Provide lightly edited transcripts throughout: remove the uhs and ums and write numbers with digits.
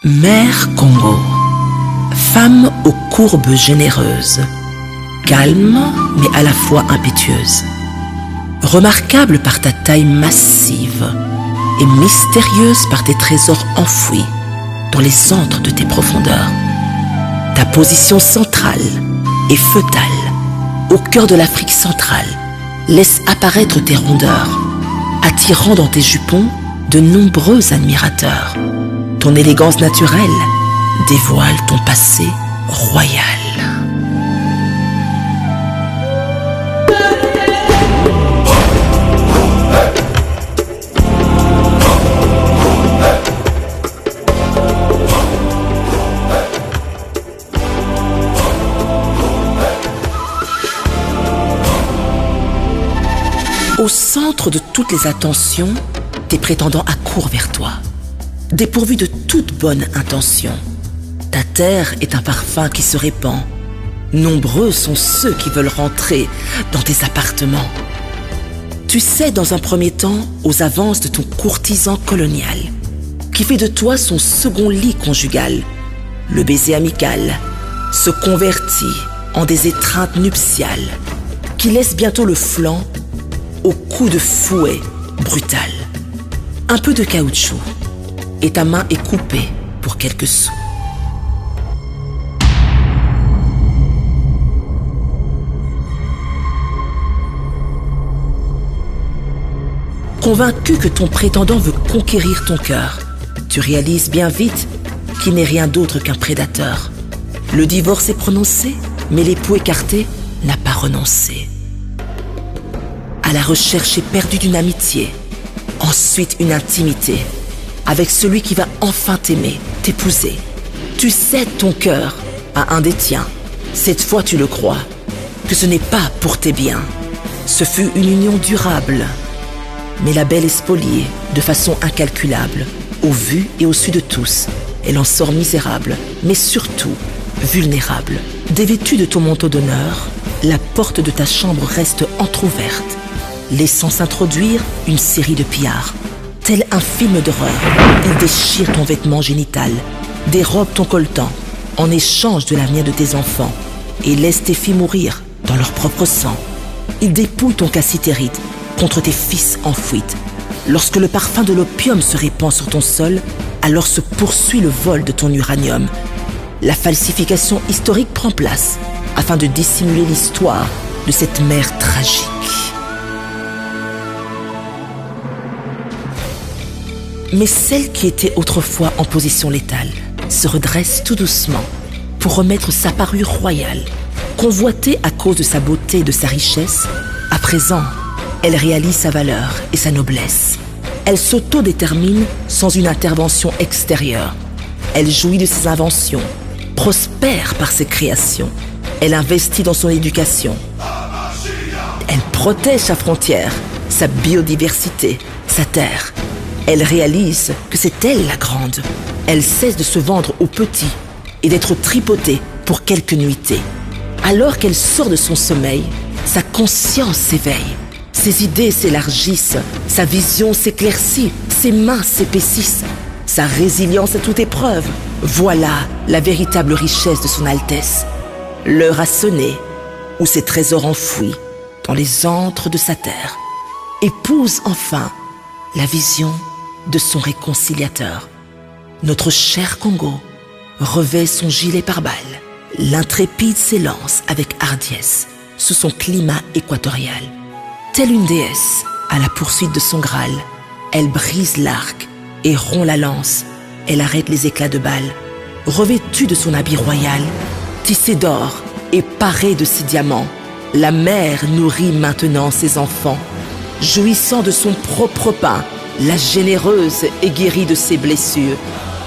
Mère Congo, femme aux courbes généreuses, calme mais à la fois impétueuse, remarquable par ta taille massive et mystérieuse par tes trésors enfouis dans les antres de tes profondeurs. Ta position centrale et fœtale, au cœur de l'Afrique centrale, laisse apparaître tes rondeurs, attirant dans tes jupons de nombreux admirateurs. Ton élégance naturelle dévoile ton passé royal. Au centre de toutes les attentions, tes prétendants accourent vers toi, dépourvus de toute bonne intention. Ta terre est un parfum qui se répand. Nombreux sont ceux qui veulent rentrer dans tes appartements. Tu cèdes dans un premier temps aux avances de ton courtisan colonial, qui fait de toi son second lit conjugal. Le baiser amical se convertit en des étreintes nuptiales, qui laissent bientôt le flanc au coup de fouet brutal. Un peu de caoutchouc et ta main est coupée pour quelques sous. Convaincu que ton prétendant veut conquérir ton cœur, tu réalises bien vite qu'il n'est rien d'autre qu'un prédateur. Le divorce est prononcé, mais l'époux écarté n'a pas renoncé. À la recherche éperdue d'une amitié, ensuite une intimité, avec celui qui va enfin t'aimer, t'épouser. Tu cèdes ton cœur à un des tiens. Cette fois tu le crois, que ce n'est pas pour tes biens. Ce fut une union durable, mais la belle est spoliée de façon incalculable. Au vu et au su de tous, elle en sort misérable, mais surtout vulnérable. Dévêtue de ton manteau d'honneur, la porte de ta chambre reste entr'ouverte, laissant s'introduire une série de pillards. Tel un film d'horreur, ils déchirent ton vêtement génital, dérobent ton colletant en échange de l'avenir de tes enfants et laissent tes filles mourir dans leur propre sang. Ils dépouillent ton cassitérite contre tes fils en fuite. Lorsque le parfum de l'opium se répand sur ton sol, alors se poursuit le vol de ton uranium. La falsification historique prend place afin de dissimuler l'histoire de cette mère tragique. Mais celle qui était autrefois en position létale se redresse tout doucement pour remettre sa parure royale. Convoitée à cause de sa beauté et de sa richesse, à présent, elle réalise sa valeur et sa noblesse. Elle s'autodétermine sans une intervention extérieure. Elle jouit de ses inventions, prospère par ses créations. Elle investit dans son éducation. Elle protège sa frontière, sa biodiversité, sa terre. Elle réalise que c'est elle la grande. Elle cesse de se vendre aux petits et d'être tripotée pour quelques nuitées. Alors qu'elle sort de son sommeil, sa conscience s'éveille. Ses idées s'élargissent, sa vision s'éclaircit, ses mains s'épaississent. Sa résilience à toute épreuve. Voilà la véritable richesse de son Altesse. L'heure a sonné, où ses trésors enfouis dans les antres de sa terre épouse enfin la vision de son réconciliateur. Notre cher Congo revêt son gilet pare-balles. L'intrépide s'élance avec hardiesse sous son climat équatorial. Telle une déesse à la poursuite de son Graal, elle brise l'arc et rompt la lance. Elle arrête les éclats de balles. Revêtue de son habit royal, tissé d'or et parée de ses diamants, la mère nourrit maintenant ses enfants. Jouissant de son propre pain, la généreuse est guérie de ses blessures.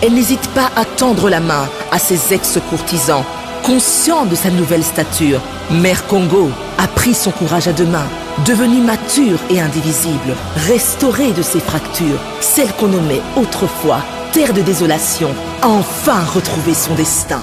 Elle n'hésite pas à tendre la main à ses ex-courtisans. Consciente de sa nouvelle stature, Mère Congo a pris son courage à deux mains, devenue mature et indivisible, restaurée de ses fractures. Celle qu'on nommait autrefois terre de désolation a enfin retrouvé son destin.